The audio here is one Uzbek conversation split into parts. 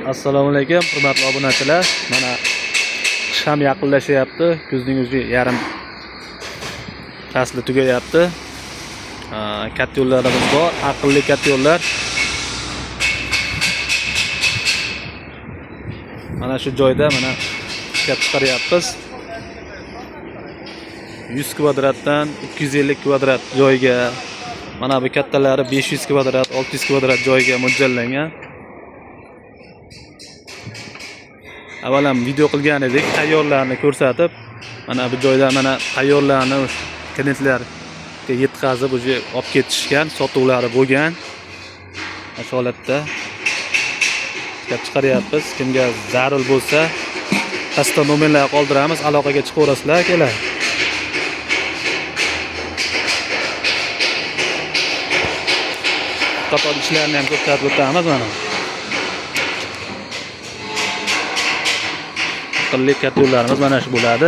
Assalomu alaykum, hurmatli obunachilar. Mana qish ham yaqinlashyapti. Kuzning o'zi yarim fasli tugayapti. Katta yo'llarimiz bor, aqlli katta yo'llar. Mana shu joyda mana ishlab chiqaryapmiz. 100 kvadratdan 250 kvadrat joyga, mana bu kattalari 500 kvadrat, 600 kvadrat joyga mo'ljallangan. Avvalam video qilgan edik, tayyorlarni ko'rsatib, mana bu joyda mana tayyorlarni klientlarga yetkazib, o'zi olib ketishgan, sotuvlari bo'lgan. Shu holatda ishlab chiqaryapmiz. Kimga zarur bo'lsa, pastda nomerlar qoldiramiz, aloqaga chiqaverasizlar akalar. Qator ishlarni ham ko'rsatib o'tamiz mana. Aqlli katta yo'llarimiz mana shu bo'ladi.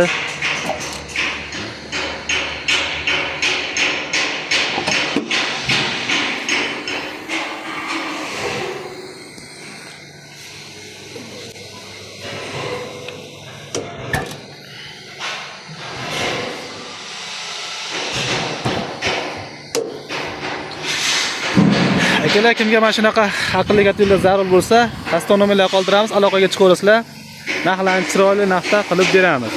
Akalar, kimga mana shunaqa aqlli katta yo'llar zarur bo'lsa, pastda nomerlar qoldiramiz, aloqaga chiqaverasizlar. Narxlarni chiroyli narxda qilib beramiz.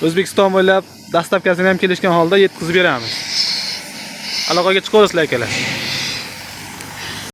O'zbekiston bo'ylab dastavkasini ham kelishgan holda yetkazib beramiz. Aloqaga chiqaverasizlar akalar.